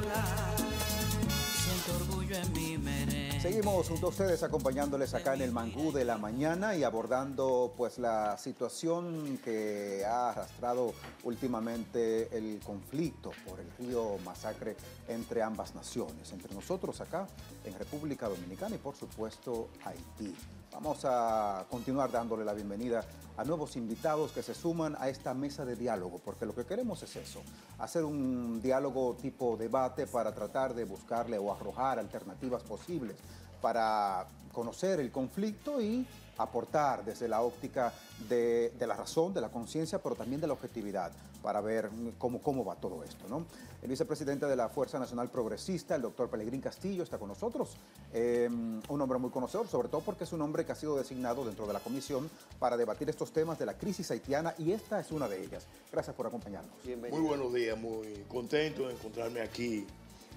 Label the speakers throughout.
Speaker 1: Siento orgullo en mi merengue.
Speaker 2: Seguimos junto a ustedes acompañándoles acá en el Mangú de la mañana y abordando pues la situación que ha arrastrado últimamente el conflicto por el río Masacre entre ambas naciones, entre nosotros acá en República Dominicana y por supuesto Haití. Vamos a continuar dándole la bienvenida a nuevos invitados que se suman a esta mesa de diálogo, porque lo que queremos es eso, hacer un diálogo tipo debate para tratar de buscarle o arrojar alternativas posibles para conocer el conflicto y aportar desde la óptica de la razón, de la conciencia, pero también de la objetividad, para ver cómo va todo esto, ¿no? El vicepresidente de la Fuerza Nacional Progresista, el doctor Pelegrín Castillo, está con nosotros. Un hombre muy conocedor, sobre todo porque es un hombre que ha sido designado dentro de la comisión para debatir estos temas de la crisis haitiana, y esta es una de ellas. Gracias por acompañarnos.
Speaker 3: Bienvenido. Muy buenos días, muy contento de encontrarme aquí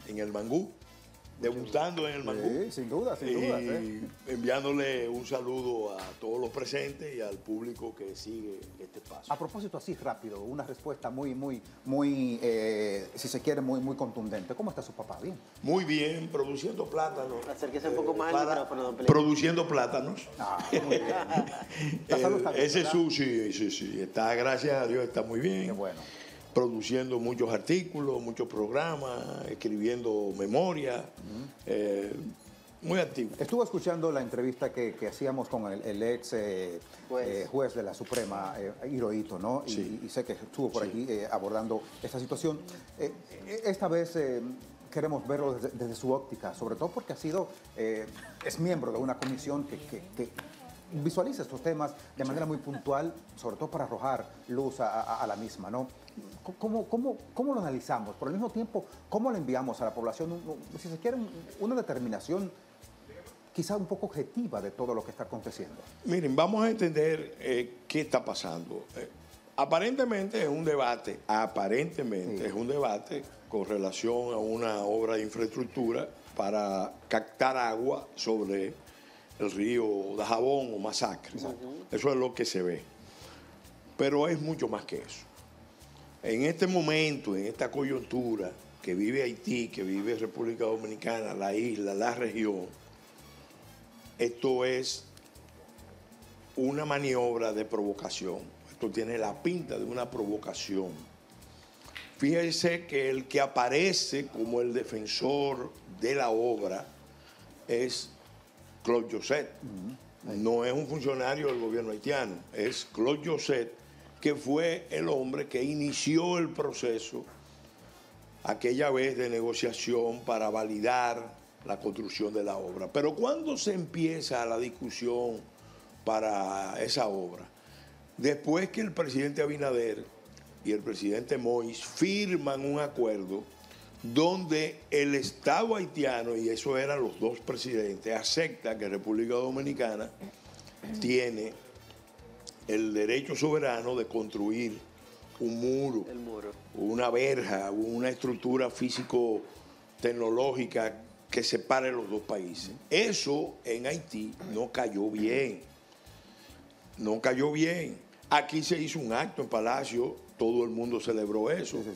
Speaker 3: en el Mangú, debutando en el Mangú.
Speaker 2: Sí, sin duda, sin duda.
Speaker 3: Enviándole un saludo a todos los presentes y al público que sigue este espacio.
Speaker 2: A propósito, así rápido, una respuesta muy, si se quiere, muy contundente. ¿Cómo está su papá? ¿Bien?
Speaker 3: Muy bien, produciendo plátanos.
Speaker 4: Acérquese un poco más al micrófono, don Pelé.
Speaker 3: Produciendo plátanos.
Speaker 2: Ah, muy bien. La salud está bien,
Speaker 3: Ese
Speaker 2: ¿verdad?
Speaker 3: sí. Está, gracias a Dios, está muy bien.
Speaker 2: Qué bueno.
Speaker 3: Produciendo muchos artículos, muchos programas, escribiendo memoria, muy activo.
Speaker 2: Estuve escuchando la entrevista que hacíamos con el ex juez de la Suprema, Hirohito, ¿no?
Speaker 3: Sí.
Speaker 2: Y sé que estuvo por aquí abordando esta situación. Esta vez queremos verlo desde su óptica, sobre todo porque es miembro de una comisión que visualiza estos temas de manera muy puntual, sobre todo para arrojar luz a la misma, ¿no? ¿Cómo lo analizamos? Por el mismo tiempo, ¿cómo le enviamos a la población, si se quiere, una determinación quizá un poco objetiva de todo lo que está aconteciendo?
Speaker 3: Miren, vamos a entender qué está pasando. Aparentemente es un debate, es un debate con relación a una obra de infraestructura para captar agua sobre el río Dajabón o Masacre. Eso es lo que se ve. Pero es mucho más que eso. En este momento, en esta coyuntura que vive Haití, que vive República Dominicana, la isla, la región, esto es una maniobra de provocación. Esto tiene la pinta de una provocación. Fíjense que el que aparece como el defensor de la obra es Claude Joseph. No es un funcionario del gobierno haitiano, es Claude Joseph, que fue el hombre que inició el proceso aquella vez de negociación para validar la construcción de la obra. Pero ¿cuándo se empieza la discusión para esa obra? Después que el presidente Abinader y el presidente Moïse firman un acuerdo donde el Estado haitiano, y eso eran los dos presidentes, acepta que República Dominicana tiene el derecho soberano de construir un muro, una verja, una estructura físico-tecnológica que separe los dos países. Eso en Haití no cayó bien. No cayó bien. Aquí se hizo un acto en Palacio, todo el mundo celebró eso. Sí.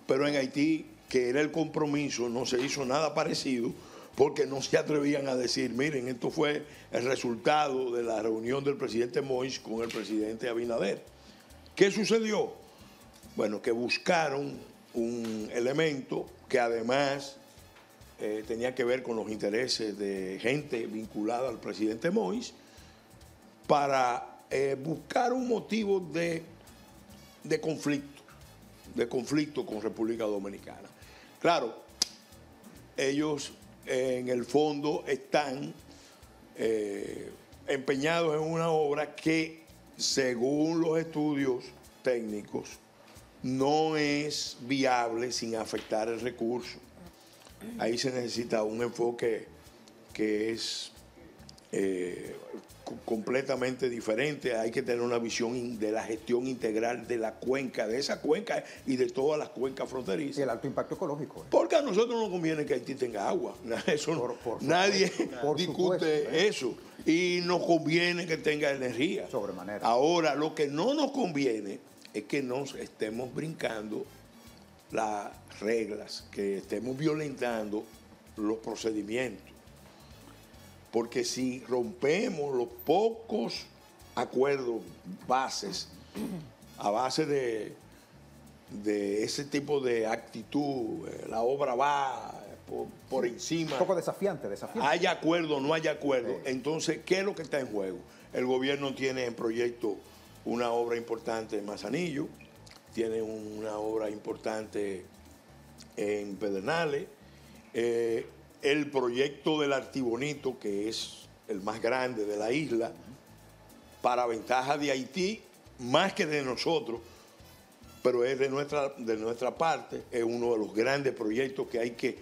Speaker 3: Pero en Haití, que era el compromiso, no se hizo nada parecido porque no se atrevían a decir, miren, esto fue el resultado de la reunión del presidente Moïse con el presidente Abinader. ¿Qué sucedió? Bueno, que buscaron un elemento que además tenía que ver con los intereses de gente vinculada al presidente Moïse para buscar un motivo de conflicto con República Dominicana. Claro, ellos en el fondo están empeñados en una obra que, según los estudios técnicos, no es viable sin afectar el recurso. Ahí se necesita un enfoque que es completamente diferente. Hay que tener una visión de la gestión integral de la cuenca, de esa cuenca y de todas las cuencas fronterizas.
Speaker 2: Y el alto impacto ecológico.
Speaker 3: Porque a nosotros nos conviene que Haití tenga agua. Eso nadie discute eso. Y nos conviene que tenga energía.
Speaker 2: Sobremanera.
Speaker 3: Ahora, lo que no nos conviene es que nos estemos brincando las reglas, que estemos violentando los procedimientos. Porque si rompemos los pocos acuerdos bases, a base de ese tipo de actitud, la obra va por encima.
Speaker 2: Un poco desafiante.
Speaker 3: Haya acuerdo o no haya acuerdo. Entonces, ¿qué es lo que está en juego? El gobierno tiene en proyecto una obra importante en Manzanillo, tiene una obra importante en Pedernales, el proyecto del Artibonito, que es el más grande de la isla, para ventaja de Haití, más que de nosotros, pero es de nuestra parte, es uno de los grandes proyectos que hay que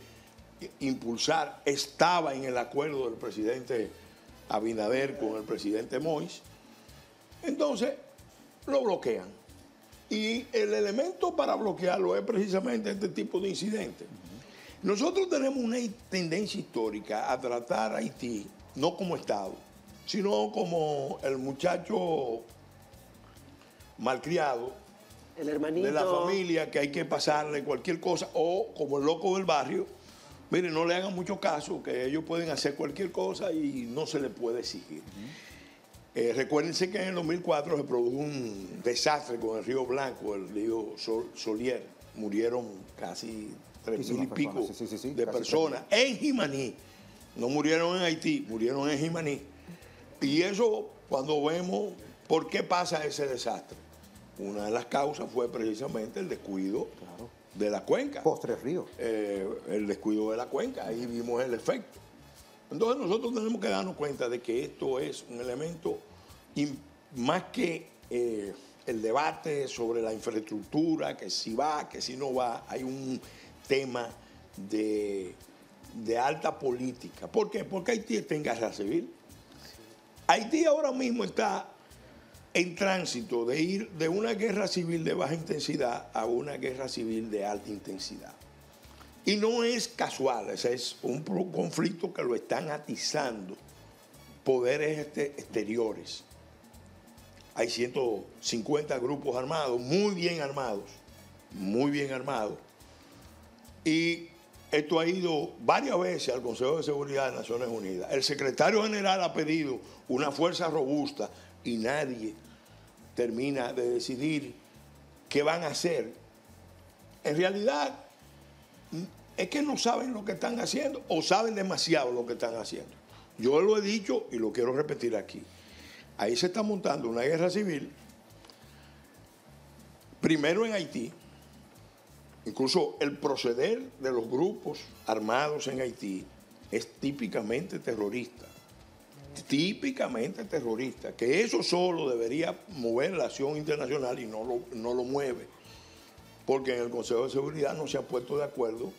Speaker 3: impulsar. Estaba en el acuerdo del presidente Abinader con el presidente Moïse. Entonces, lo bloquean. Y el elemento para bloquearlo es precisamente este tipo de incidentes. Nosotros tenemos una tendencia histórica a tratar a Haití no como Estado, sino como el muchacho malcriado,
Speaker 4: el hermanito
Speaker 3: de la familia, que hay que pasarle cualquier cosa, o como el loco del barrio. Miren, no le hagan mucho caso, que ellos pueden hacer cualquier cosa y no se les puede exigir. Recuérdense que en el 2004 se produjo un desastre con el Río Blanco, el río Solier. Murieron casi 3.000 y pico de personas en Jimaní. No murieron en Haití, murieron en Jimaní. Y eso, cuando vemos por qué pasa ese desastre, una de las causas fue precisamente el descuido de la cuenca.
Speaker 2: Postre Río.
Speaker 3: El descuido de la cuenca, ahí vimos el efecto. Entonces nosotros tenemos que darnos cuenta de que esto es un elemento, más que el debate sobre la infraestructura, que si va, que si no va, hay un tema de alta política. ¿Por qué? Porque Haití está en guerra civil. Haití ahora mismo está en tránsito de ir de una guerra civil de baja intensidad a una guerra civil de alta intensidad. Y no es casual, ese es un conflicto que lo están atizando poderes exteriores. Hay 150 grupos armados, muy bien armados, y esto ha ido varias veces al Consejo de Seguridad de Naciones Unidas. El secretario general ha pedido una fuerza robusta y nadie termina de decidir qué van a hacer. En realidad, es que no saben lo que están haciendo o saben demasiado lo que están haciendo. Yo lo he dicho y lo quiero repetir aquí. Ahí se está montando una guerra civil, primero en Haití. Incluso el proceder de los grupos armados en Haití es típicamente terrorista. Típicamente terrorista. Que eso solo debería mover la acción internacional y no lo mueve. Porque en el Consejo de Seguridad no se han puesto de acuerdo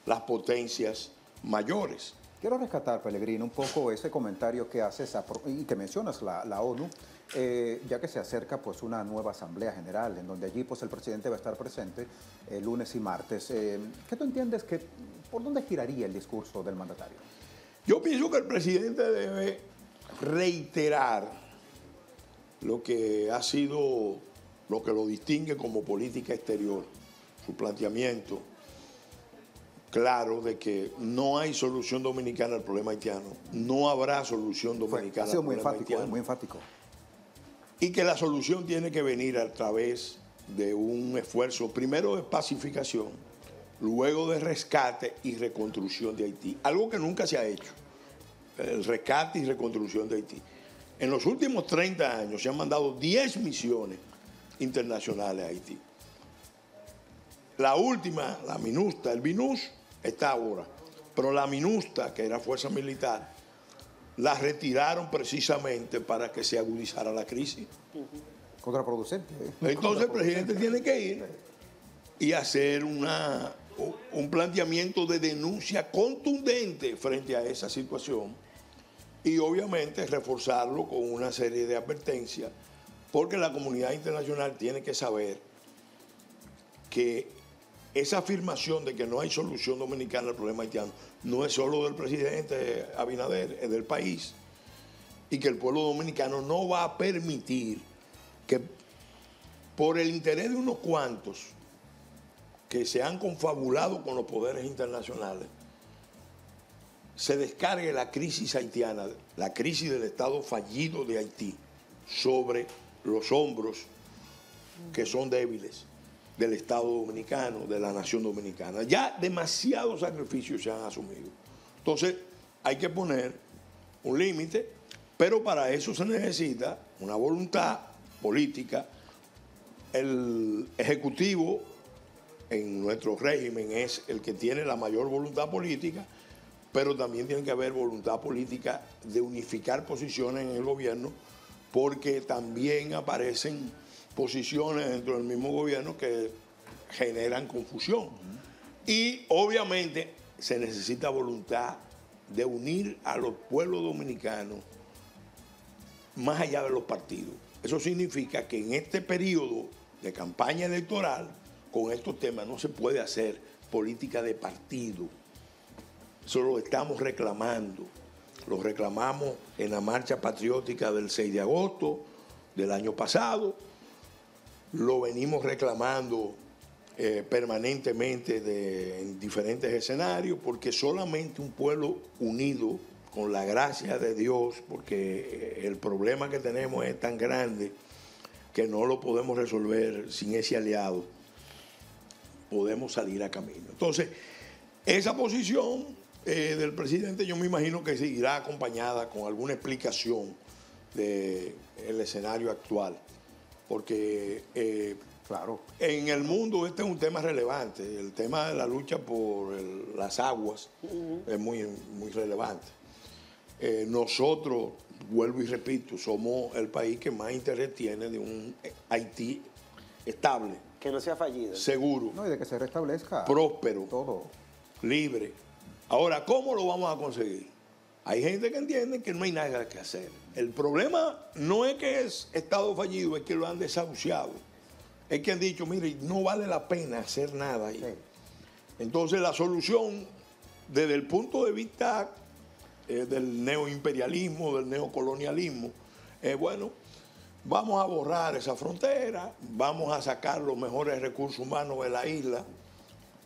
Speaker 3: las potencias mayores.
Speaker 2: Quiero rescatar, Pellegrino, un poco ese comentario que haces y que mencionas la ONU, ya que se acerca pues una nueva Asamblea General, en donde allí pues el presidente va a estar presente lunes y martes. ¿Qué tú entiendes por dónde giraría el discurso del mandatario?
Speaker 3: Yo pienso que el presidente debe reiterar lo que ha sido, lo que lo distingue como política exterior, su planteamiento claro de que no hay solución dominicana al problema haitiano, no habrá solución dominicana al problema haitiano.
Speaker 2: Muy enfático.
Speaker 3: Y que la solución tiene que venir a través de un esfuerzo, primero de pacificación, luego de rescate y reconstrucción de Haití, algo que nunca se ha hecho, el rescate y reconstrucción de Haití. En los últimos 30 años se han mandado 10 misiones internacionales a Haití. La última, la MINUSTA, el BINUS, está ahora. Pero la MINUSTA, que era fuerza militar, la retiraron precisamente para que se agudizara la crisis.
Speaker 2: Contraproducente.
Speaker 3: Entonces el presidente tiene que ir y hacer un planteamiento de denuncia contundente frente a esa situación y obviamente reforzarlo con una serie de advertencias, porque la comunidad internacional tiene que saber que esa afirmación de que no hay solución dominicana al problema haitiano no es solo del presidente Abinader, es del país. Y que el pueblo dominicano no va a permitir que por el interés de unos cuantos, que se han confabulado con los poderes internacionales, se descargue la crisis haitiana, la crisis del Estado fallido de Haití, sobre los hombros que son débiles del Estado dominicano, de la nación dominicana. Ya demasiados sacrificios se han asumido. Entonces, hay que poner un límite, pero para eso se necesita una voluntad política. El Ejecutivo en nuestro régimen es el que tiene la mayor voluntad política, pero también tiene que haber voluntad política de unificar posiciones en el gobierno, porque también aparecen posiciones dentro del mismo gobierno que generan confusión. Y obviamente se necesita voluntad de unir a los pueblos dominicanos más allá de los partidos. Eso significa que en este periodo de campaña electoral, con estos temas no se puede hacer política de partido. Eso lo estamos reclamando. Lo reclamamos en la marcha patriótica del 6 de agosto del año pasado. Lo venimos reclamando permanentemente en diferentes escenarios, porque solamente un pueblo unido con la gracia de Dios, porque el problema que tenemos es tan grande que no lo podemos resolver sin ese aliado, podemos salir a camino. Entonces, esa posición del presidente yo me imagino que seguirá acompañada con alguna explicación del escenario actual, porque
Speaker 2: claro,
Speaker 3: en el mundo este es un tema relevante. El tema de la lucha por las aguas es muy, muy relevante. Nosotros, vuelvo y repito, somos el país que más interés tiene de un Haití estable,
Speaker 4: que no sea fallido,
Speaker 3: seguro,
Speaker 2: no, y de que se restablezca
Speaker 3: próspero,
Speaker 2: todo,
Speaker 3: libre. Ahora, ¿cómo lo vamos a conseguir? Hay gente que entiende que no hay nada que hacer. El problema no es que es Estado fallido, es que lo han desahuciado. Es que han dicho, mire, no vale la pena hacer nada ahí.
Speaker 2: sí.
Speaker 3: Entonces, la solución, desde el punto de vista del neoimperialismo, del neocolonialismo, es bueno, vamos a borrar esa frontera, vamos a sacar los mejores recursos humanos de la isla,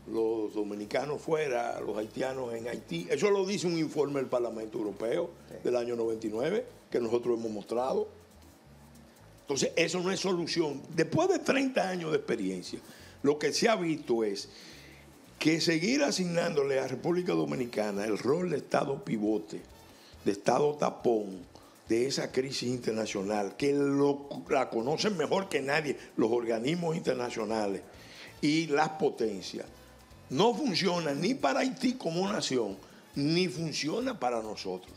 Speaker 3: los dominicanos fuera, los haitianos en Haití. Eso lo dice un informe del Parlamento Europeo del año 99, que nosotros hemos mostrado. Entonces, eso no es solución. Después de 30 años de experiencia, lo que se ha visto es que seguir asignándole a República Dominicana el rol de Estado pivote, de Estado tapón, de esa crisis internacional, que la conocen mejor que nadie los organismos internacionales y las potencias, no funciona ni para Haití como nación, ni funciona para nosotros.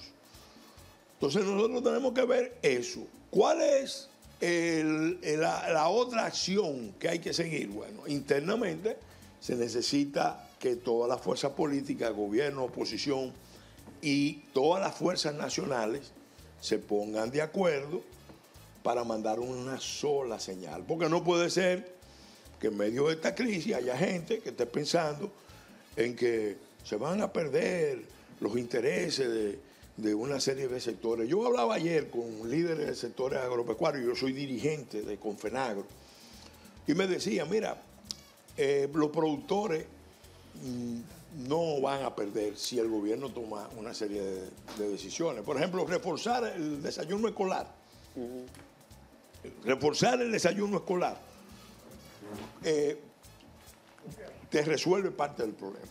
Speaker 3: Entonces nosotros tenemos que ver eso. ¿Cuál es la otra acción que hay que seguir? Bueno, internamente se necesita que todas las fuerzas políticas, gobierno, oposición y todas las fuerzas nacionales se pongan de acuerdo para mandar una sola señal. Porque no puede ser que en medio de esta crisis haya gente que esté pensando en que se van a perder los intereses de una serie de sectores. Yo hablaba ayer con líderes de sectores agropecuarios, yo soy dirigente de Confenagro, y me decía, mira, los productores no van a perder si el gobierno toma una serie de decisiones. Por ejemplo, reforzar el desayuno escolar. Reforzar el desayuno escolar te resuelve parte del problema.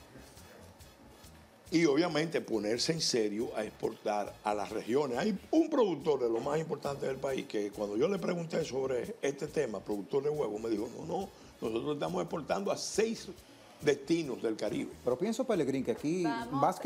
Speaker 3: Y obviamente ponerse en serio a exportar a las regiones. Hay un productor de lo más importante del país que cuando yo le pregunté sobre este tema, productor de huevos, me dijo, no, nosotros estamos exportando a 6 destinos del Caribe.
Speaker 2: Pero pienso, Pelegrín, que aquí
Speaker 5: Vamos,
Speaker 2: más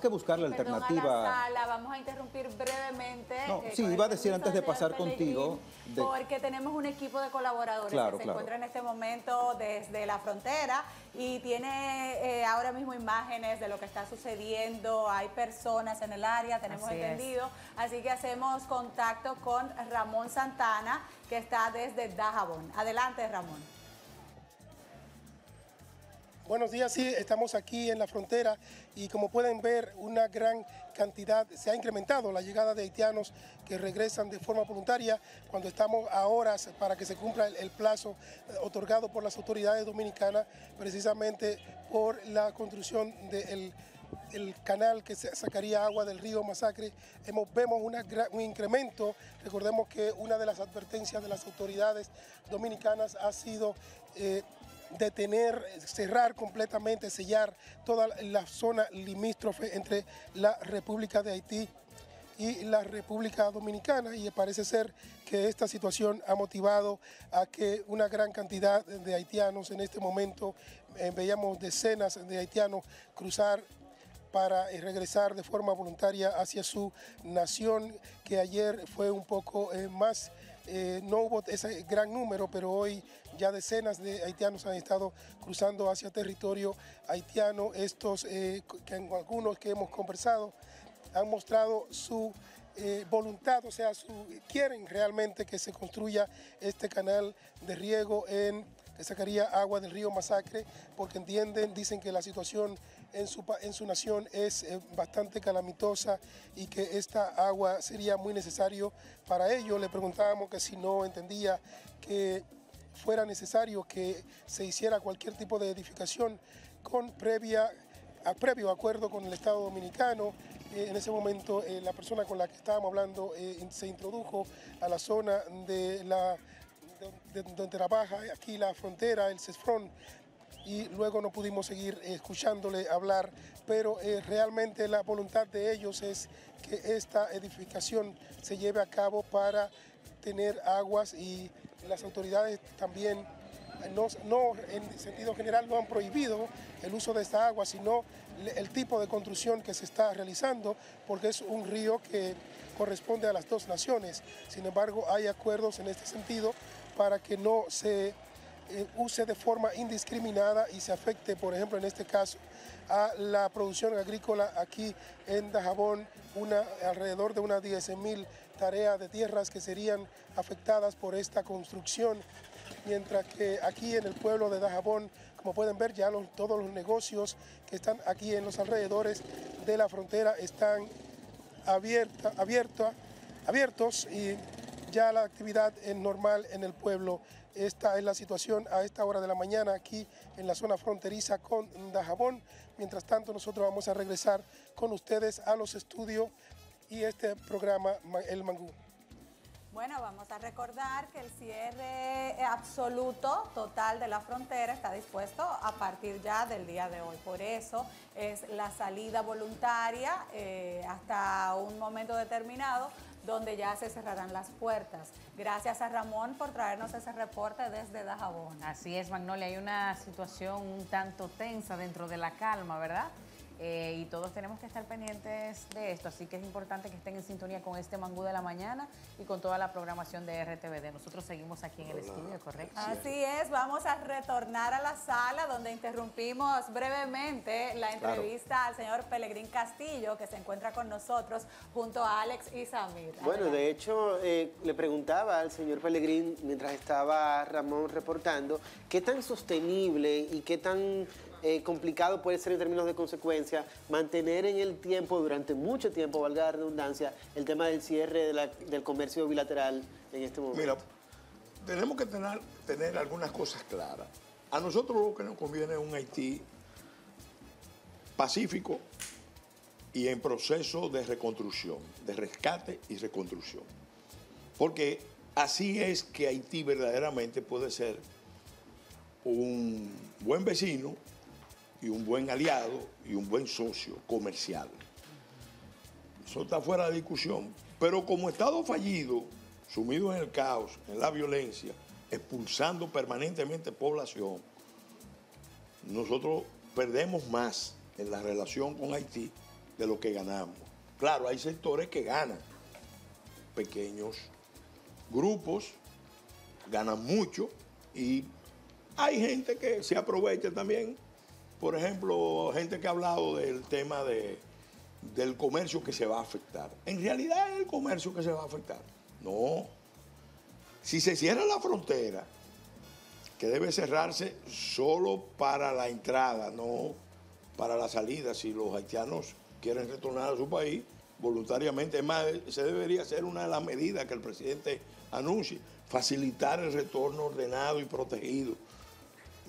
Speaker 2: que buscar la alternativa.
Speaker 5: Vamos a interrumpir brevemente.
Speaker 2: No, sí,
Speaker 5: con
Speaker 2: iba a
Speaker 5: el
Speaker 2: decir antes de pasar
Speaker 5: Pelegrín,
Speaker 2: contigo.
Speaker 5: porque tenemos un equipo de colaboradores
Speaker 2: Claro,
Speaker 5: que se encuentra en este momento desde la frontera y tiene ahora mismo imágenes de lo que está sucediendo. Hay personas en el área, tenemos entendido. Así que hacemos contacto con Ramón Santana, que está desde Dajabón. Adelante, Ramón.
Speaker 6: Buenos días, sí, estamos aquí en la frontera y como pueden ver una gran cantidad, se ha incrementado la llegada de haitianos que regresan de forma voluntaria cuando estamos a horas para que se cumpla el plazo otorgado por las autoridades dominicanas precisamente por la construcción del el canal que sacaría agua del río Masacre. Vemos un incremento. Recordemos que una de las advertencias de las autoridades dominicanas ha sido detener, cerrar completamente, sellar toda la zona limítrofe entre la República de Haití y la República Dominicana, y parece ser que esta situación ha motivado a que una gran cantidad de haitianos en este momento, veíamos decenas de haitianos cruzar para regresar de forma voluntaria hacia su nación, que ayer fue un poco más, no hubo ese gran número, pero hoy ya decenas de haitianos han estado cruzando hacia territorio haitiano. Estos, algunos que hemos conversado, han mostrado su voluntad, o sea, quieren realmente que se construya este canal de riego que sacaría agua del río Masacre, porque dicen que la situación en su nación es bastante calamitosa y que esta agua sería muy necesario para ello. Le preguntábamos que si no entendía que fuera necesario que se hiciera cualquier tipo de edificación con previo acuerdo con el Estado Dominicano. En ese momento la persona con la que estábamos hablando se introdujo a la zona de donde trabaja aquí la frontera, el CESFRON, y luego no pudimos seguir escuchándole hablar, pero realmente la voluntad de ellos es que esta edificación se lleve a cabo para tener aguas, y las autoridades también no en sentido general no han prohibido el uso de esta agua, sino el tipo de construcción que se está realizando, porque es un río que corresponde a las dos naciones. Sin embargo, hay acuerdos en este sentido para que no se use de forma indiscriminada y se afecte, por ejemplo, en este caso, a la producción agrícola aquí en Dajabón, alrededor de unas 10.000 tareas de tierras que serían afectadas por esta construcción, mientras que aquí en el pueblo de Dajabón, como pueden ver, ya todos los negocios que están aquí en los alrededores de la frontera están abiertos, y ya la actividad es normal en el pueblo. Esta es la situación a esta hora de la mañana aquí en la zona fronteriza con Dajabón. Mientras tanto, nosotros vamos a regresar con ustedes a los estudios y este programa El Mangú.
Speaker 5: Bueno, vamos a recordar que el cierre absoluto, total de la frontera está dispuesto a partir ya del día de hoy. Por eso es la salida voluntaria hasta un momento determinado, donde ya se cerrarán las puertas. Gracias a Ramón por traernos ese reporte desde Dajabón.
Speaker 7: Así es, Magnolia, hay una situación un tanto tensa dentro de la calma, ¿verdad? Y todos tenemos que estar pendientes de esto, así que es importante que estén en sintonía con este Mangú de la Mañana y con toda la programación de RTVD. Nosotros seguimos aquí en el estudio, ¿correcto?
Speaker 5: Así es, vamos a retornar a la sala donde interrumpimos brevemente la entrevista al señor Pelegrín Castillo, que se encuentra con nosotros junto a Alex y Samir.
Speaker 4: Bueno, de hecho, le preguntaba al señor Pelegrín, mientras estaba Ramón reportando, qué tan sostenible y qué tan complicado puede ser en términos de consecuencias mantener en el tiempo, durante mucho tiempo, valga la redundancia, el tema del cierre del comercio bilateral en este momento.
Speaker 3: Mira, tenemos que tener algunas cosas claras. A nosotros lo que nos conviene es un Haití pacífico y en proceso de reconstrucción, de rescate y reconstrucción. Porque así es que Haití verdaderamente puede ser un buen vecino y un buen aliado y un buen socio comercial. Eso está fuera de discusión. Pero como Estado fallido, sumido en el caos, en la violencia, expulsando permanentemente población, nosotros perdemos más en la relación con Haití de lo que ganamos. Claro, hay sectores que ganan, pequeños grupos ganan mucho, y hay gente que se aprovecha también. Por ejemplo, gente que ha hablado del tema del comercio que se va a afectar. En realidad es el comercio que se va a afectar. No. Si se cierra la frontera, que debe cerrarse solo para la entrada, no para la salida. Si los haitianos quieren retornar a su país voluntariamente, es más, se debería hacer una de las medidas que el presidente anuncie, facilitar el retorno ordenado y protegido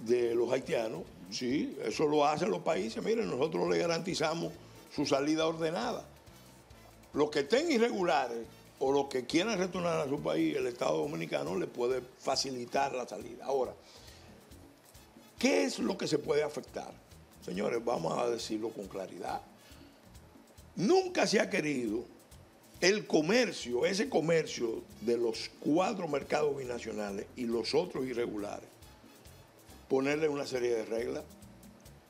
Speaker 3: de los haitianos. Sí, eso lo hacen los países. Miren, nosotros le garantizamos su salida ordenada. Los que estén irregulares o los que quieran retornar a su país, el Estado Dominicano les puede facilitar la salida. Ahora, ¿qué es lo que se puede afectar? Señores, vamos a decirlo con claridad. Nunca se ha querido el comercio, ese comercio de los 4 mercados binacionales y los otros irregulares, ponerle una serie de reglas.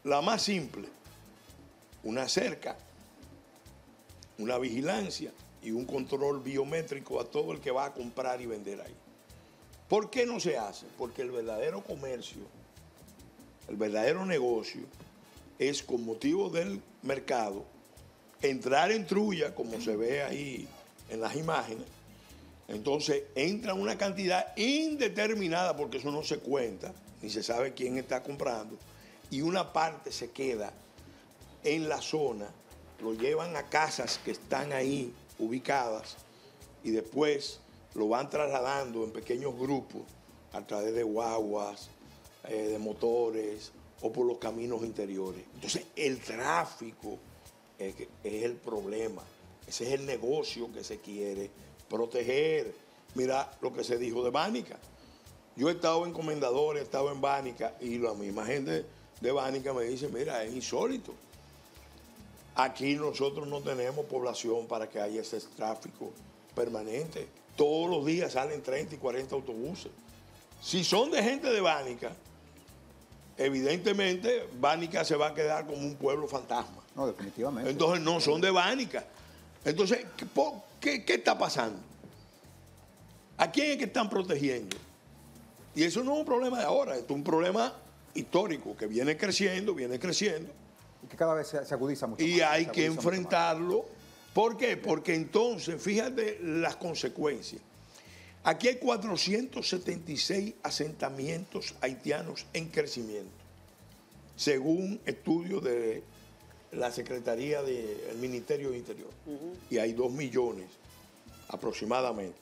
Speaker 3: La más simple, una cerca, una vigilancia y un control biométrico a todo el que va a comprar y vender ahí. ¿Por qué no se hace? Porque el verdadero comercio, el verdadero negocio, es con motivo del mercado, entrar en trulla, como se ve ahí en las imágenes. Entonces entra una cantidad indeterminada, porque eso no se cuenta, ni se sabe quién está comprando, y una parte se queda en la zona, lo llevan a casas que están ahí ubicadas y después lo van trasladando en pequeños grupos a través de guaguas, de motores o por los caminos interiores. Entonces el tráfico es el problema, ese es el negocio que se quiere proteger. Mira lo que se dijo de Bánica. Yo he estado en Comendadores, he estado en Bánica y la misma gente de Bánica me dice, mira, es insólito. Aquí nosotros no tenemos población para que haya ese tráfico permanente. Todos los días salen 30 y 40 autobuses. Si son de gente de Bánica, evidentemente Bánica se va a quedar como un pueblo fantasma.
Speaker 2: No, definitivamente.
Speaker 3: Entonces no son de Bánica. Entonces, ¿qué está pasando? ¿A quién es que están protegiendo? Y eso no es un problema de ahora, esto es un problema histórico que viene creciendo.
Speaker 2: Y que cada vez se agudiza mucho más.
Speaker 3: Y hay que enfrentarlo. ¿Por qué? Porque entonces, fíjate las consecuencias. Aquí hay 476 asentamientos haitianos en crecimiento, según estudios de la Secretaría del Ministerio del Interior. Y hay 2 millones aproximadamente.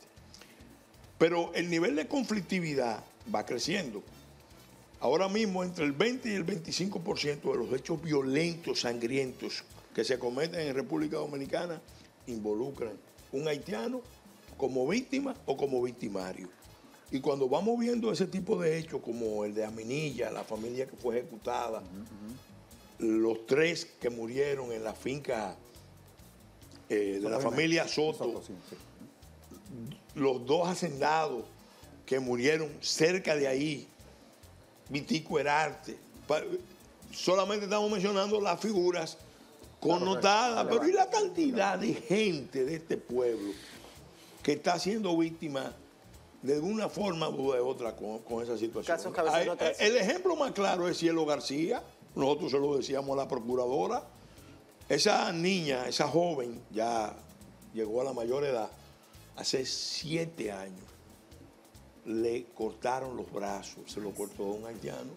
Speaker 3: Pero el nivel de conflictividad va creciendo. Ahora mismo entre el 20 y el 25% de los hechos violentos, sangrientos que se cometen en República Dominicana involucran un haitiano como víctima o como victimario. Y cuando vamos viendo ese tipo de hechos como el de Aminilla, la familia que fue ejecutada, los 3 que murieron en la finca de la familia Soto, los 2 hacendados que murieron cerca de ahí, Vitico Herarte, solamente estamos mencionando las figuras connotadas, pero ¿y la cantidad de gente de este pueblo que está siendo víctima de una forma u de otra con esa situación? El ejemplo más claro es Cielo García. Nosotros se lo decíamos a la procuradora. Esa niña, esa joven, ya llegó a la mayor edad, hace 7 años. Le cortaron los brazos, se lo cortó un haitiano.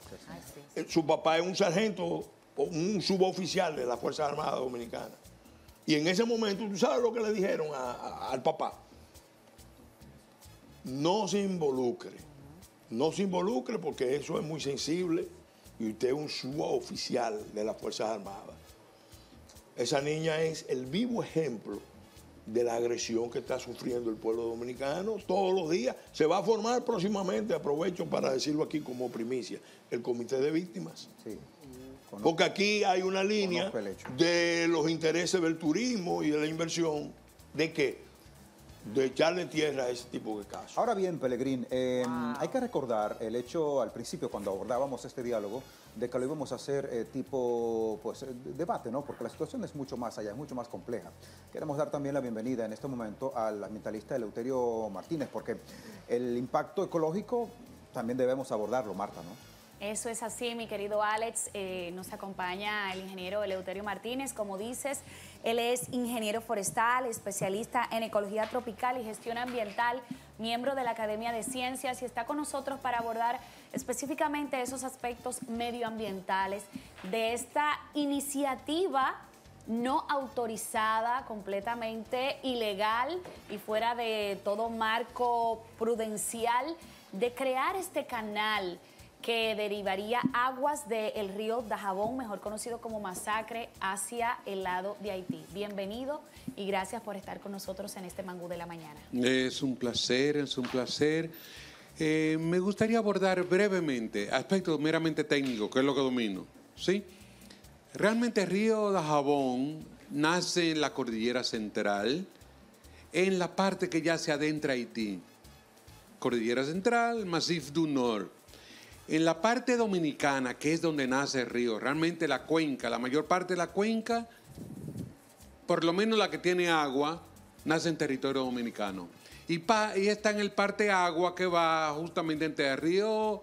Speaker 3: Su papá es un sargento, un suboficial de las Fuerzas Armadas Dominicanas. Y en ese momento, ¿tú sabes lo que le dijeron al papá? No se involucre porque eso es muy sensible y usted es un suboficial de las Fuerzas Armadas. Esa niña es el vivo ejemplo de la agresión que está sufriendo el pueblo dominicano todos los días. Se va a formar próximamente, aprovecho para decirlo aquí como primicia, el Comité de Víctimas.
Speaker 2: Sí.
Speaker 3: Porque aquí hay una línea de los intereses del turismo y de la inversión, ¿de qué? De echarle tierra a ese tipo de casos.
Speaker 2: Ahora bien, Pelegrín, hay que recordar el hecho al principio, cuando abordábamos este diálogo, de que lo íbamos a hacer tipo debate, ¿no? Porque la situación es mucho más allá, es mucho más compleja. Queremos dar también la bienvenida en este momento al ambientalista Eleuterio Martínez, porque el impacto ecológico también debemos abordarlo, Marta, ¿no?
Speaker 8: Eso es así, mi querido Alex. Nos acompaña el ingeniero Eleuterio Martínez. Como dices, él es ingeniero forestal, especialista en ecología tropical y gestión ambiental, miembro de la Academia de Ciencias y está con nosotros para abordar específicamente esos aspectos medioambientales de esta iniciativa no autorizada, completamente ilegal y fuera de todo marco prudencial de crear este canal que derivaría aguas del río Dajabón, mejor conocido como Masacre, hacia el lado de Haití. Bienvenido y gracias por estar con nosotros en este Mangú de la Mañana.
Speaker 9: Es un placer, es un placer. Me gustaría abordar brevemente aspectos meramente técnicos, que es lo que domino, ¿sí? Realmente el río Dajabón nace en la cordillera central, en la parte que ya se adentra Haití. Cordillera Central, Massif du Nord. En la parte dominicana, que es donde nace el río, realmente la cuenca, la mayor parte de la cuenca, por lo menos la que tiene agua, nace en territorio dominicano. Y está en el parte agua que va justamente entre el río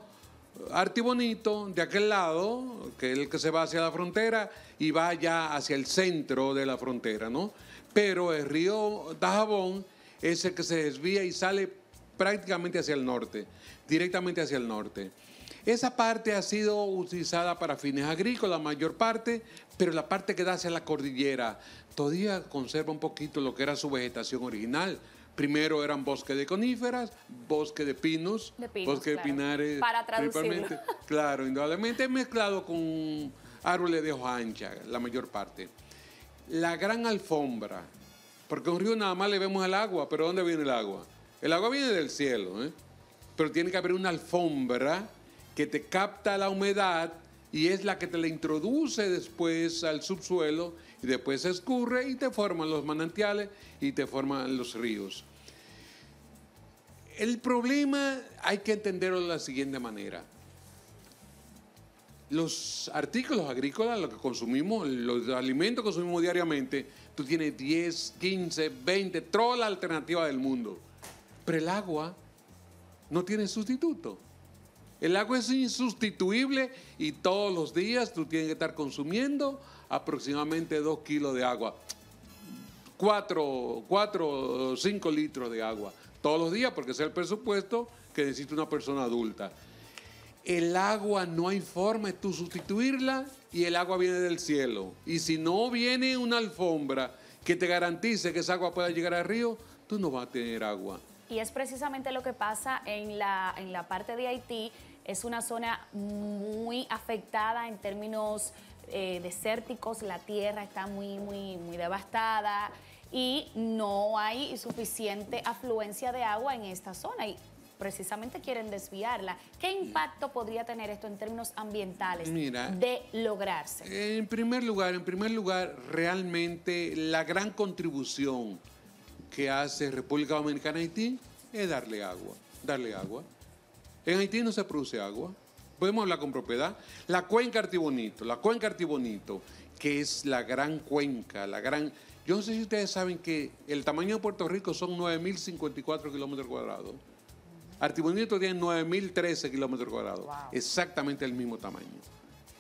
Speaker 9: Artibonito, de aquel lado, que es el que se va hacia la frontera, y va ya hacia el centro de la frontera, ¿no? Pero el río Dajabón es el que se desvía y sale prácticamente hacia el norte, directamente hacia el norte. Esa parte ha sido utilizada para fines agrícolas, la mayor parte, pero la parte que da hacia la cordillera todavía conserva un poquito lo que era su vegetación original. Primero eran bosques de coníferas, bosque de pinos, bosque de pinares.
Speaker 8: Para traducirlo.
Speaker 9: Claro, indudablemente mezclado con árboles de hoja ancha, la mayor parte. La gran alfombra, porque a un río nada más le vemos el agua, pero ¿dónde viene el agua? El agua viene del cielo, ¿eh? Pero tiene que haber una alfombra que te capta la humedad y es la que te la introduce después al subsuelo y después se escurre y te forman los manantiales y te forman los ríos. El problema hay que entenderlo de la siguiente manera. Los artículos agrícolas, lo que consumimos, los alimentos que consumimos diariamente, tú tienes 10, 15, 20, toda la alternativa del mundo. Pero el agua no tiene sustituto. El agua es insustituible y todos los días tú tienes que estar consumiendo aproximadamente 2 kilos de agua. 4 o 5 litros de agua todos los días, porque ese es el presupuesto que necesita una persona adulta. El agua no hay forma de tú sustituirla y el agua viene del cielo. Y si no viene una alfombra que te garantice que esa agua pueda llegar al río, tú no vas a tener agua.
Speaker 8: Y es precisamente lo que pasa en la parte de Haití. Es una zona muy afectada en términos desérticos. La tierra está muy devastada y no hay suficiente afluencia de agua en esta zona. Y precisamente quieren desviarla. ¿Qué impacto podría tener esto en términos ambientales de lograrse?
Speaker 9: En primer lugar, realmente la gran contribución que hace República Dominicana a Haití es darle agua. En Haití no se produce agua. Podemos hablar con propiedad. La cuenca Artibonito, que es la gran cuenca, Yo no sé si ustedes saben que el tamaño de Puerto Rico son 9.054 kilómetros cuadrados. Artibonito tiene 9.013 kilómetros cuadrados. Wow. Exactamente el mismo tamaño.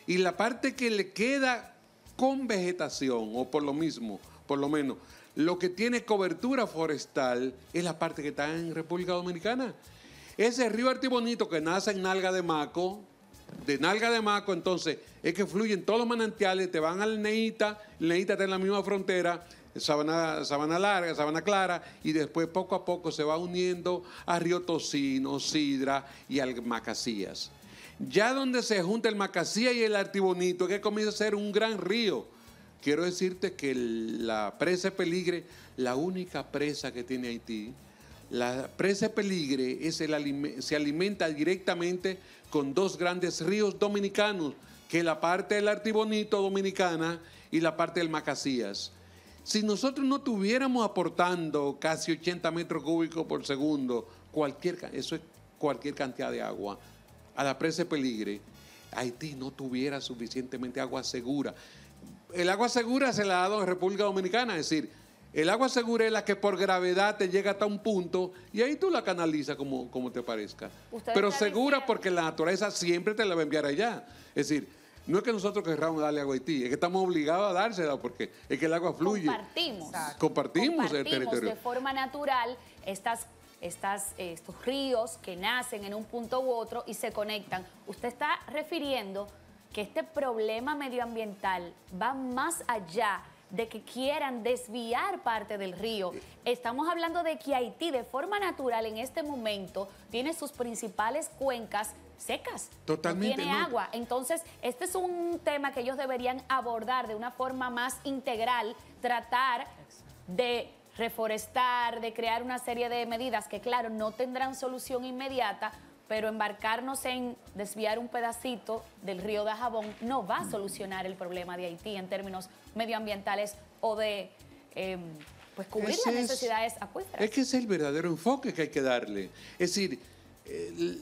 Speaker 9: Y la parte que le queda con vegetación, o por lo menos, lo que tiene cobertura forestal es la parte que está en República Dominicana. Ese río Artibonito que nace en Nalga de Maco, entonces es que fluyen todos los manantiales, te van al Neita, el Neita está en la misma frontera, Sabana Larga, Sabana Clara, y después poco a poco se va uniendo a Río Tocino, Sidra y al Macasías. Ya donde se junta el Macasías y el Artibonito, es que comienza a ser un gran río. Quiero decirte que la presa Peligre, la única presa que tiene Haití, la presa Peligre se alimenta directamente con 2 grandes ríos dominicanos, que es la parte del Artibonito dominicana y la parte del Macasías. Si nosotros no estuviéramos aportando casi 80 metros cúbicos por segundo, eso es cualquier cantidad de agua, a la presa Peligre, Haití no tuviera suficientemente agua segura. El agua segura se la ha dado en República Dominicana, es decir, el agua segura es la que por gravedad te llega hasta un punto y ahí tú la canalizas como te parezca. Pero segura porque la naturaleza siempre te la va a enviar allá. Es decir, no es que nosotros querramos darle agua a Haití, es que estamos obligados a dársela porque es que el agua fluye.
Speaker 8: Compartimos
Speaker 9: el territorio.
Speaker 8: De forma natural estas estos ríos que nacen en un punto u otro y se conectan. Usted está refiriendo que este problema medioambiental va más allá de que quieran desviar parte del río. Estamos hablando de que Haití, de forma natural, en este momento, tiene sus principales cuencas secas.
Speaker 9: Totalmente.
Speaker 8: No tiene agua. Entonces, este es un tema que ellos deberían abordar de una forma más integral, tratar de reforestar, de crear una serie de medidas que, claro, no tendrán solución inmediata, pero embarcarnos en desviar un pedacito del río Dajabón no va a solucionar el problema de Haití en términos medioambientales o de pues cubrir las necesidades acuíferas.
Speaker 9: Es que es el verdadero enfoque que hay que darle. Es decir,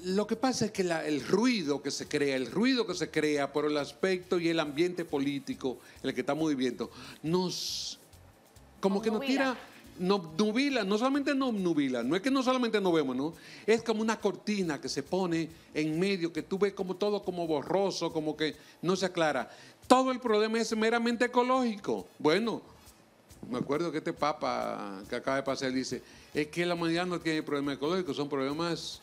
Speaker 9: lo que pasa es que el ruido que se crea por el aspecto y el ambiente político en el que estamos viviendo, nos tira... Nos nubila, no solamente nos nubila, no es que no solamente no vemos, ¿no? Es como una cortina que se pone en medio, que tú ves como todo como borroso, como que no se aclara. Todo el problema es meramente ecológico. Bueno, me acuerdo que este papa que acaba de pasar dice, es que la humanidad no tiene problemas ecológicos, son problemas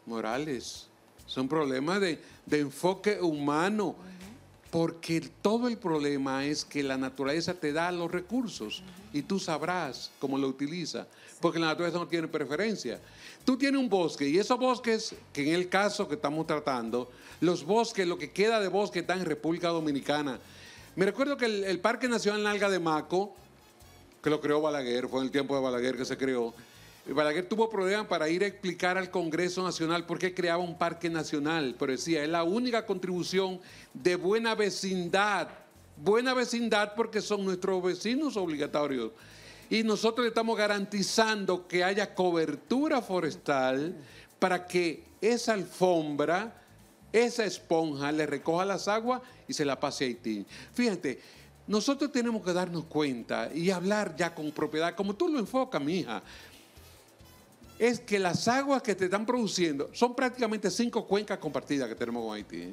Speaker 9: morales, son problemas de enfoque humano. Porque todo el problema es que la naturaleza te da los recursos y tú sabrás cómo lo utiliza, porque la naturaleza no tiene preferencia. Tú tienes un bosque y esos bosques, que en el caso que estamos tratando, los bosques, lo que queda de bosque está en República Dominicana. Me recuerdo que el Parque Nacional Nalga de Maco, que lo creó Balaguer, fue en el tiempo de Balaguer que se creó, Balaguer tuvo problemas para ir a explicar al Congreso Nacional por qué creaba un parque nacional, pero decía, es la única contribución de buena vecindad porque son nuestros vecinos obligatorios. Y nosotros le estamos garantizando que haya cobertura forestal para que esa alfombra, esa esponja, le recoja las aguas y se la pase a Haití. Fíjate, nosotros tenemos que darnos cuenta y hablar ya con propiedad, como tú lo enfocas, mi hija. Es que las aguas que te están produciendo son prácticamente 5 cuencas compartidas que tenemos con Haití.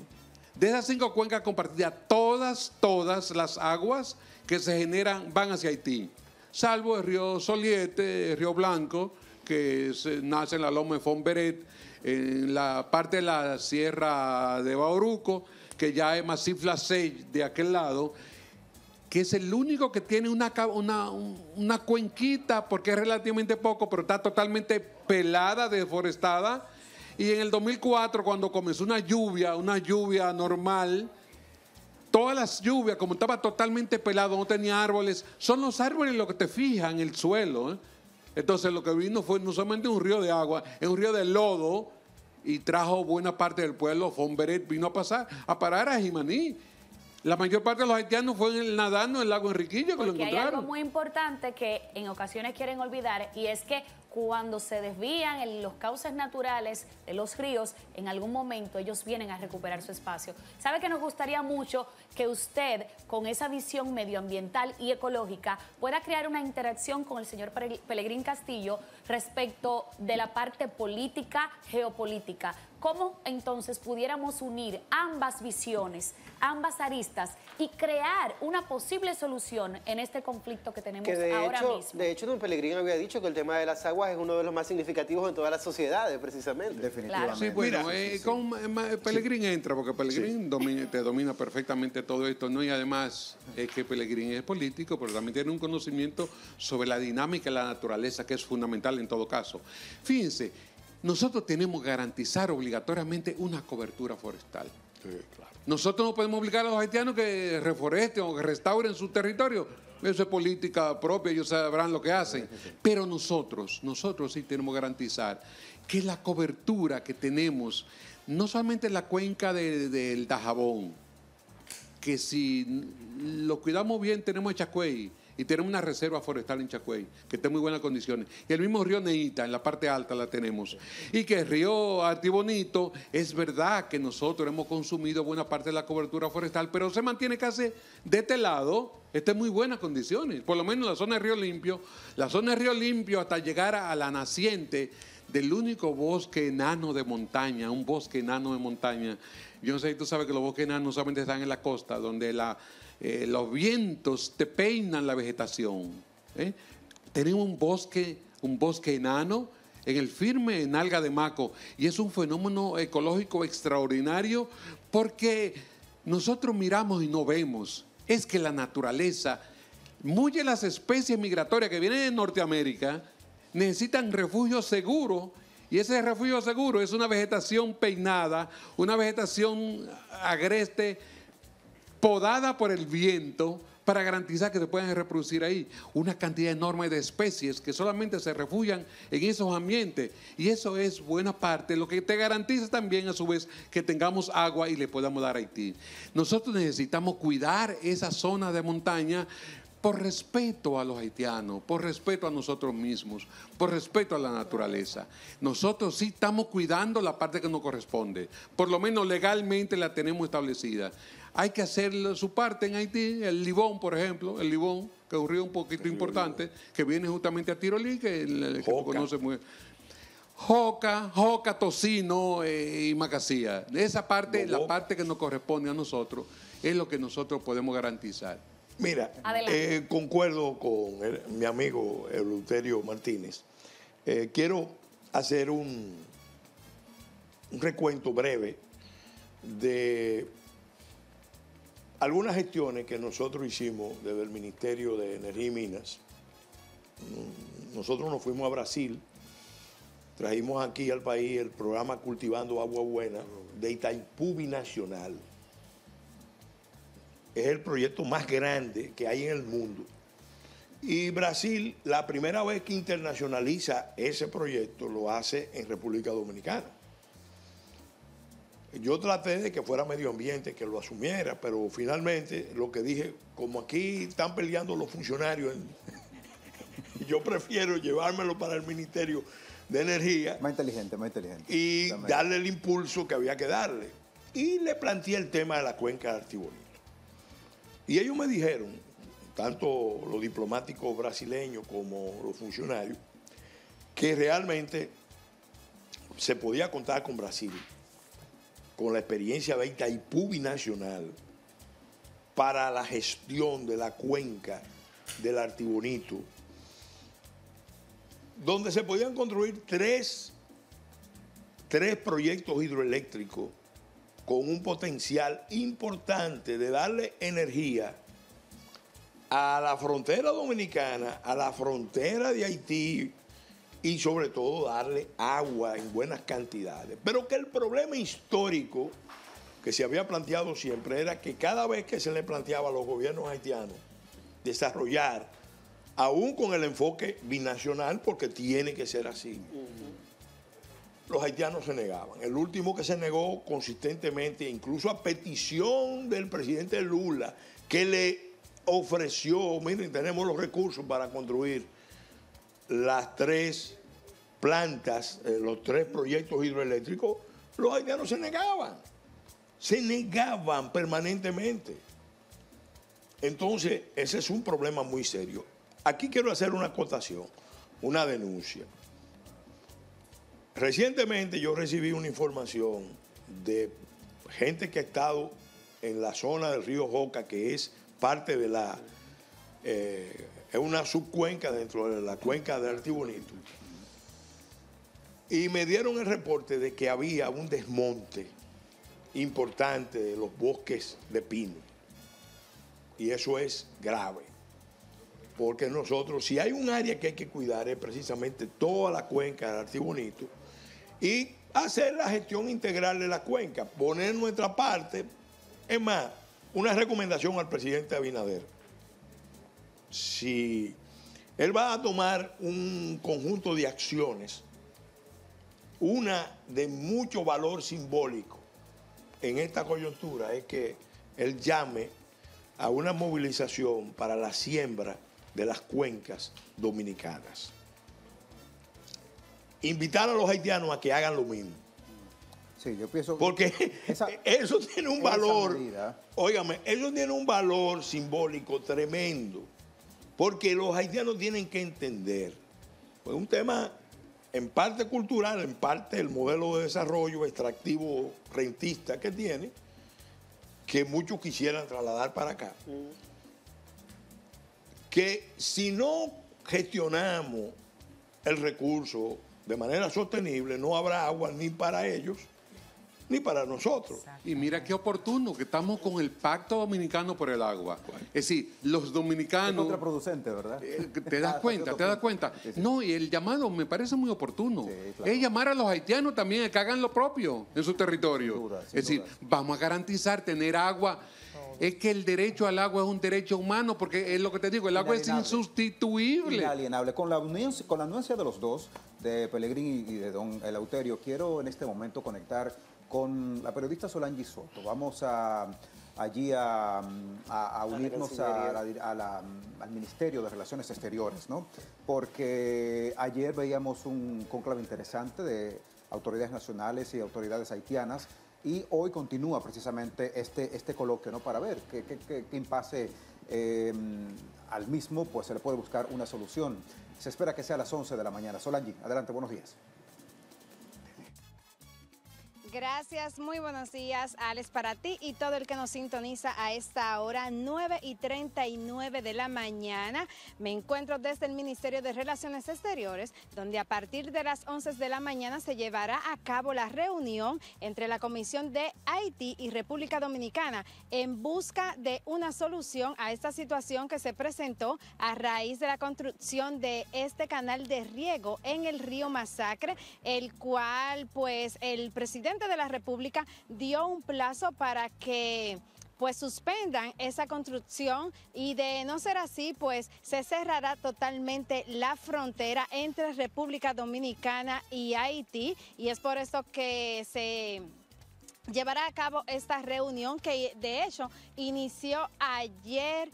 Speaker 9: De esas 5 cuencas compartidas, todas las aguas que se generan van hacia Haití, salvo el río Soliete, el río Blanco, que nace en la loma de Fomberet, en la parte de la sierra de Bauruco, que ya es Massif La Sey de aquel lado, que es el único que tiene una cuenquita, porque es relativamente poco, pero está totalmente pelada, deforestada. Y en el 2004, cuando comenzó una lluvia normal, todas las lluvias, como estaba totalmente pelado, no tenía árboles, son los árboles los que te fijan en el suelo, ¿eh? Entonces lo que vino fue no solamente un río de agua, es un río de lodo, y trajo buena parte del pueblo. Fomberet vino a parar a Jimaní. La mayor parte de los haitianos fue nadando en el lago Enriquillo, que lo encontraron.
Speaker 8: Hay algo muy importante que en ocasiones quieren olvidar, y es que cuando se desvían en los cauces naturales de los ríos, en algún momento ellos vienen a recuperar su espacio. ¿Sabe que nos gustaría mucho que usted, con esa visión medioambiental y ecológica, pueda crear una interacción con el señor Pelegrín Castillo respecto de la parte política, geopolítica? ¿Cómo entonces pudiéramos unir ambas visiones, ambas aristas y crear una posible solución en este conflicto que tenemos ahora mismo?
Speaker 4: De hecho, don Pelegrín había dicho que el tema de las aguas es uno de los más significativos en todas las sociedades, precisamente.
Speaker 2: Definitivamente.
Speaker 9: Sí, bueno, Pelegrín entra, porque Pelegrín te domina perfectamente todo esto, ¿no? Y además es que Pelegrín es político, pero también tiene un conocimiento sobre la dinámica de la naturaleza, que es fundamental en todo caso. Fíjense, nosotros tenemos que garantizar obligatoriamente una cobertura forestal.
Speaker 3: Sí, claro.
Speaker 9: Nosotros no podemos obligar a los haitianos que reforesten o que restauren su territorio. Eso es política propia, ellos sabrán lo que hacen. Pero nosotros sí tenemos que garantizar que la cobertura que tenemos, no solamente en la cuenca del Dajabón, que si lo cuidamos bien tenemos Chacüey, y tenemos una reserva forestal en Chacüey, que está en muy buenas condiciones. Y el mismo río Neita, en la parte alta la tenemos. Y que el río Artibonito, es verdad que nosotros hemos consumido buena parte de la cobertura forestal, pero se mantiene casi de este lado, está en muy buenas condiciones. Por lo menos la zona de Río Limpio, hasta llegar a la naciente del único bosque enano de montaña, un bosque enano de montaña. Yo no sé si tú sabes que los bosques enanos solamente están en la costa, donde los vientos te peinan la vegetación. Tenemos un bosque enano en el firme Nalga de Maco. Y es un fenómeno ecológico extraordinario porque nosotros miramos y no vemos. Es que la naturaleza, muchas de las especies migratorias que vienen de Norteamérica necesitan refugio seguro. Y ese refugio seguro es una vegetación peinada, una vegetación agreste, podada por el viento, para garantizar que se puedan reproducir ahí una cantidad enorme de especies que solamente se refugian en esos ambientes. Y eso es buena parte, lo que te garantiza también a su vez que tengamos agua y le podamos dar a Haití. Nosotros necesitamos cuidar esa zona de montaña por respeto a los haitianos, por respeto a nosotros mismos, por respeto a la naturaleza. Nosotros sí estamos cuidando la parte que nos corresponde, por lo menos legalmente la tenemos establecida. Hay que hacer su parte en Haití, el Libón, por ejemplo, el Libón, que es un río un poquito importante, que viene justamente a Tirolí, que tú conoces muy bien. Joca, Tocino y Macasía. Esa parte, la parte que nos corresponde a nosotros, es lo que nosotros podemos garantizar.
Speaker 3: Mira, concuerdo con mi amigo Eleuterio Martínez. Quiero hacer un recuento breve de algunas gestiones que nosotros hicimos desde el Ministerio de Energía y Minas. Nosotros nos fuimos a Brasil, trajimos aquí al país el programa Cultivando Agua Buena de Itaipú Binacional. Es el proyecto más grande que hay en el mundo. Y Brasil, la primera vez que internacionaliza ese proyecto, lo hace en República Dominicana. Yo traté de que fuera medio ambiente, que lo asumiera, pero finalmente lo que dije, como aquí están peleando los funcionarios, yo prefiero llevármelo para el Ministerio de Energía.
Speaker 2: Más inteligente, más inteligente.
Speaker 3: Y darle el impulso que había que darle. Y le planteé el tema de la cuenca de Artibonito. Y ellos me dijeron, tanto los diplomáticos brasileños como los funcionarios, que realmente se podía contar con Brasil, con la experiencia de Itaipú Binacional, para la gestión de la cuenca del Artibonito, donde se podían construir tres proyectos hidroeléctricos con un potencial importante de darle energía a la frontera dominicana, a la frontera de Haití y sobre todo darle agua en buenas cantidades. Pero que el problema histórico que se había planteado siempre era que cada vez que se le planteaba a los gobiernos haitianos desarrollar, aún con el enfoque binacional, porque tiene que ser así, los haitianos se negaban. El último que se negó consistentemente, incluso a petición del presidente Lula, que le ofreció, miren, tenemos los recursos para construir las tres plantas, los tres proyectos hidroeléctricos, los haitianos se negaban permanentemente. Entonces, ese es un problema muy serio. Aquí quiero hacer una acotación, una denuncia. Recientemente yo recibí una información de gente que ha estado en la zona del río Joca, que es parte de la... es una subcuenca dentro de la cuenca de Artibonito. Y me dieron el reporte de que había un desmonte importante de los bosques de pino. Y eso es grave. Porque nosotros, si hay un área que hay que cuidar, es precisamente toda la cuenca del Artibonito. Y hacer la gestión integral de la cuenca, poner nuestra parte. Es más, una recomendación al presidente Abinader. Si él va a tomar un conjunto de acciones, una de mucho valor simbólico en esta coyuntura es que él llame a una movilización para la siembra de las cuencas dominicanas. Invitar a los haitianos a que hagan lo mismo.
Speaker 2: Sí, yo pienso
Speaker 3: porque eso tiene un valor, óigame, eso tiene un valor simbólico tremendo, porque los haitianos tienen que entender, pues un tema en parte cultural, en parte el modelo de desarrollo extractivo rentista que tiene, que muchos quisieran trasladar para acá. Que si no gestionamos el recurso de manera sostenible, no habrá agua ni para ellos ni para nosotros.
Speaker 9: Y mira qué oportuno que estamos con el Pacto Dominicano por el Agua. Es decir, los dominicanos...
Speaker 2: Es contraproducente, ¿verdad?
Speaker 9: ¿Te das cuenta? ¿Te das cuenta?
Speaker 2: Sí, sí.
Speaker 9: No, y el llamado me parece muy oportuno.
Speaker 2: Sí, claro.
Speaker 9: Es llamar a los haitianos también a que hagan lo propio en su territorio.
Speaker 2: Sin duda, sin
Speaker 9: es decir,
Speaker 2: duda.
Speaker 9: vamos a garantizar tener agua. Es que el derecho al agua es un derecho humano, porque es lo que te digo, el agua es
Speaker 2: Inalienable.
Speaker 9: insustituible.
Speaker 2: Inalienable. Con la anuencia de los dos, de Pellegrini y de don Eleuterio, quiero en este momento conectar con la periodista Solange Soto. Vamos allí a unirnos al Ministerio de Relaciones Exteriores, ¿no? Porque ayer veíamos un cónclave interesante de autoridades nacionales y autoridades haitianas, y hoy continúa precisamente este coloquio, ¿no? Para ver qué impasse al mismo, pues se le puede buscar una solución. Se espera que sea a las 11 de la mañana. Solange, adelante, buenos días.
Speaker 10: Gracias, muy buenos días, Alex, para ti y todo el que nos sintoniza a esta hora, 9:39 de la mañana. Me encuentro desde el Ministerio de Relaciones Exteriores, donde a partir de las 11 de la mañana se llevará a cabo la reunión entre la Comisión de Haití y República Dominicana en busca de una solución a esta situación que se presentó a raíz de la construcción de este canal de riego en el río Masacre, el cual pues el presidente de la República dio un plazo para que pues suspendan esa construcción, y de no ser así pues se cerrará totalmente la frontera entre República Dominicana y Haití, y es por eso que se llevará a cabo esta reunión que de hecho inició ayer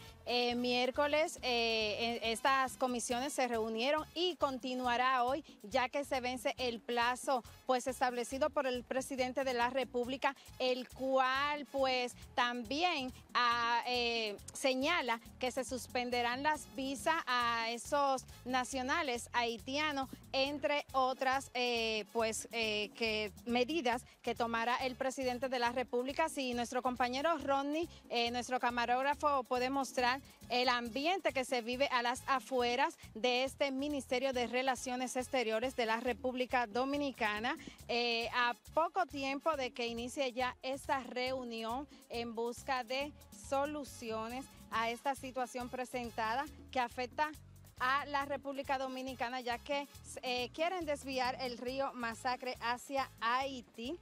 Speaker 10: miércoles. Estas comisiones se reunieron y continuará hoy, ya que se vence el plazo pues establecido por el presidente de la República, el cual pues también señala que se suspenderán las visas a esos nacionales haitianos, entre otras medidas que tomará el presidente de la República. Si nuestro compañero Rodney, nuestro camarógrafo, puede mostrar el ambiente que se vive a las afueras de este Ministerio de Relaciones Exteriores de la República Dominicana, a poco tiempo de que inicie ya esta reunión en busca de soluciones a esta situación presentada que afecta a la República Dominicana, ya que quieren desviar el río Masacre hacia Haití.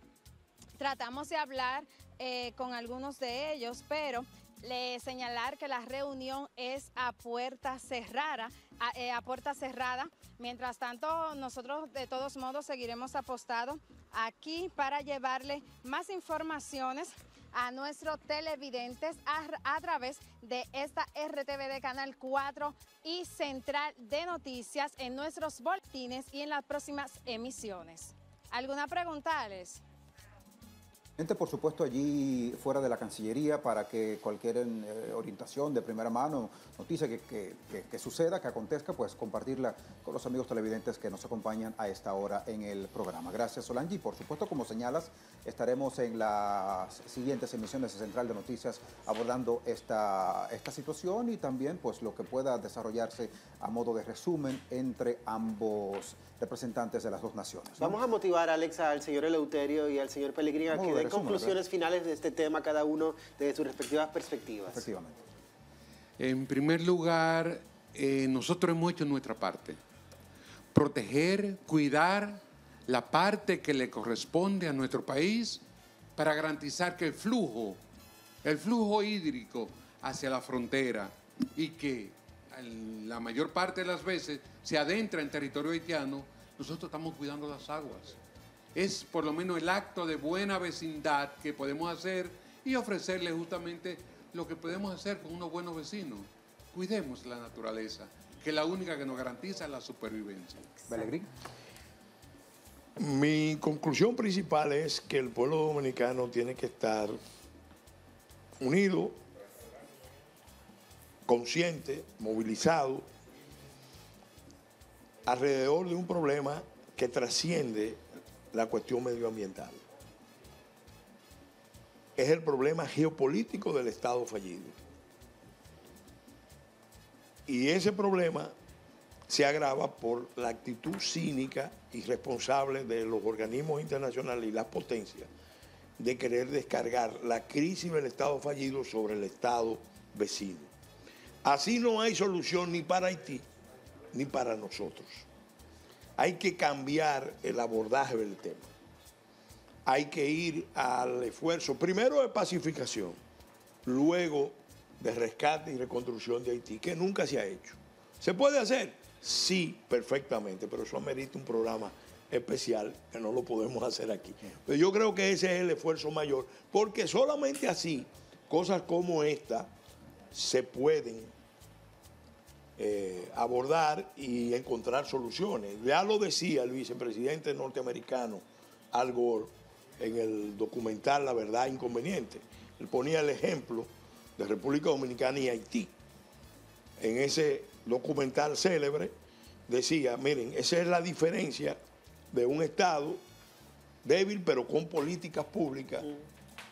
Speaker 10: Tratamos de hablar con algunos de ellos, pero señalar que la reunión es a puerta cerrada. Mientras tanto, nosotros de todos modos seguiremos apostados aquí para llevarle más informaciones a nuestros televidentes a través de esta RTV de Canal 4 y Central de Noticias en nuestros boletines y en las próximas emisiones. ¿Alguna pregunta, Alex?
Speaker 2: Por supuesto, allí fuera de la Cancillería, para que cualquier orientación de primera mano, noticia que suceda, que acontezca, pues compartirla con los amigos televidentes que nos acompañan a esta hora en el programa. Gracias, Solange. Y por supuesto, como señalas, estaremos en las siguientes emisiones de Central de Noticias abordando esta situación y también pues lo que pueda desarrollarse a modo de resumen entre ambos representantes de las dos naciones, ¿no?
Speaker 4: Vamos a motivar, Alex, al señor Eleuterio y al señor Pellegrini a que den conclusiones finales de este tema, cada uno desde sus respectivas perspectivas.
Speaker 2: Efectivamente.
Speaker 9: En primer lugar, nosotros hemos hecho nuestra parte. Proteger, cuidar la parte que le corresponde a nuestro país para garantizar que el flujo hídrico hacia la frontera, y que la mayor parte de las veces se adentra en territorio haitiano, nosotros estamos cuidando las aguas. Es por lo menos el acto de buena vecindad que podemos hacer y ofrecerle justamente lo que podemos hacer con unos buenos vecinos. Cuidemos la naturaleza, que es la única que nos garantiza la supervivencia.
Speaker 2: Pellegrini.
Speaker 3: Mi conclusión principal es que el pueblo dominicano tiene que estar unido, consciente, movilizado, alrededor de un problema que trasciende la cuestión medioambiental. Es el problema geopolítico del Estado fallido. Y ese problema se agrava por la actitud cínica y irresponsable de los organismos internacionales y las potencias de querer descargar la crisis del Estado fallido sobre el Estado vecino. Así no hay solución ni para Haití ni para nosotros. Hay que cambiar el abordaje del tema. Hay que ir al esfuerzo, primero de pacificación, luego de rescate y reconstrucción de Haití, que nunca se ha hecho. ¿Se puede hacer? Sí, perfectamente, pero eso amerita un programa especial que no lo podemos hacer aquí. Pero yo creo que ese es el esfuerzo mayor, porque solamente así, cosas como esta se pueden abordar y encontrar soluciones. Ya lo decía el vicepresidente norteamericano Al Gore en el documental La Verdad Inconveniente. Él ponía el ejemplo de República Dominicana y Haití. En ese documental célebre decía, miren, esa es la diferencia de un Estado débil pero con políticas públicas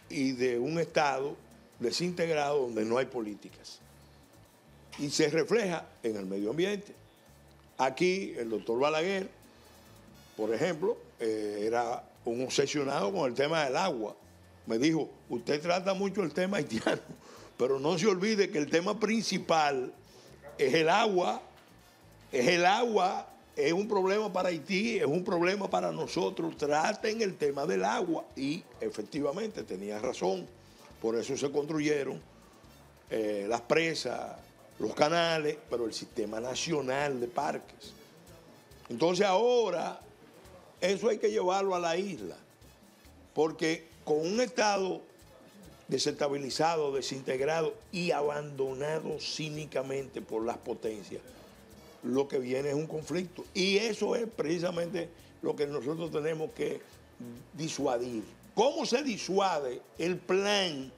Speaker 3: y de un Estado desintegrado donde no hay políticas. Y se refleja en el medio ambiente. Aquí el doctor Balaguer, por ejemplo, era un obsesionado con el tema del agua. Me dijo, usted trata mucho el tema haitiano, pero no se olvide que el tema principal es el agua. Es el agua, es un problema para Haití, es un problema para nosotros. Traten el tema del agua. Y efectivamente tenía razón. Por eso se construyeron las presas, los canales, pero el sistema nacional de parques. Entonces ahora eso hay que llevarlo a la isla, porque con un Estado desestabilizado, desintegrado y abandonado cínicamente por las potencias, lo que viene es un conflicto. Y eso es precisamente lo que nosotros tenemos que disuadir. ¿Cómo se disuade el plan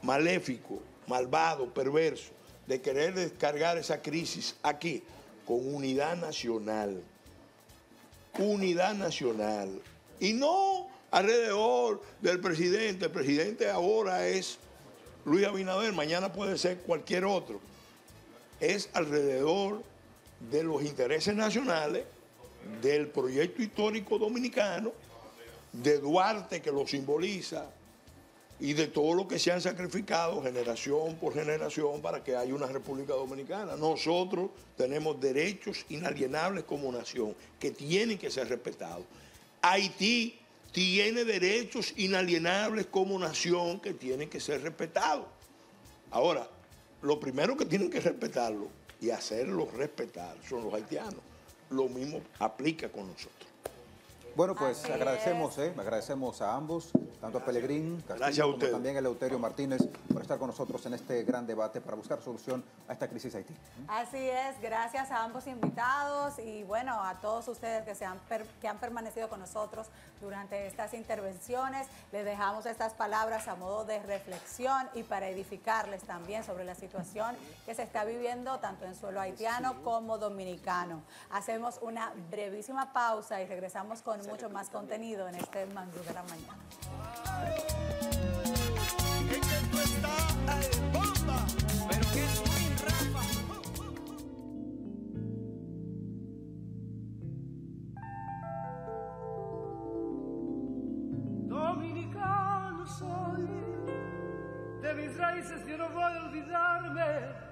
Speaker 3: maléfico, malvado, perverso, de querer descargar esa crisis aquí? Con unidad nacional. Unidad nacional. Y no alrededor del presidente. El presidente ahora es Luis Abinader, mañana puede ser cualquier otro. Es alrededor de los intereses nacionales, del proyecto histórico dominicano, de Duarte, que lo simboliza, y de todo lo que se han sacrificado generación por generación para que haya una República Dominicana. Nosotros tenemos derechos inalienables como nación que tienen que ser respetados. Haití tiene derechos inalienables como nación que tienen que ser respetados. Ahora, lo primero que tienen que respetarlo y hacerlo respetar son los haitianos. Lo mismo aplica con nosotros.
Speaker 2: Bueno, pues agradecemos a ambos, tanto a Pelegrín Castillo como también a Eleuterio Martínez, por estar con nosotros en este gran debate para buscar solución a esta crisis Haití.
Speaker 5: Así es, gracias a ambos invitados y bueno, a todos ustedes que han permanecido con nosotros durante estas intervenciones. Les dejamos estas palabras a modo de reflexión y para edificarles también sobre la situación que se está viviendo tanto en suelo haitiano como dominicano. Hacemos una brevísima pausa y regresamos con mucho más contenido en este Mangú de la Mañana.
Speaker 11: Dominicano soy, de mis raíces yo no voy a olvidarme.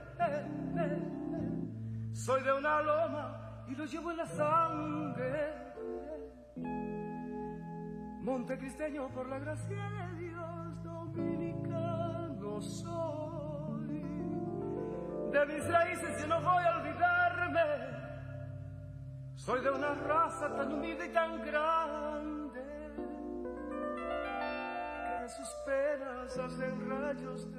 Speaker 11: Soy de una loma y lo llevo en la sangre. Montecristeño por la gracia de Dios, dominicano soy. De mis raíces yo no voy a olvidarme. Soy de una raza tan humilde y tan grande que de sus penas hacen rayos de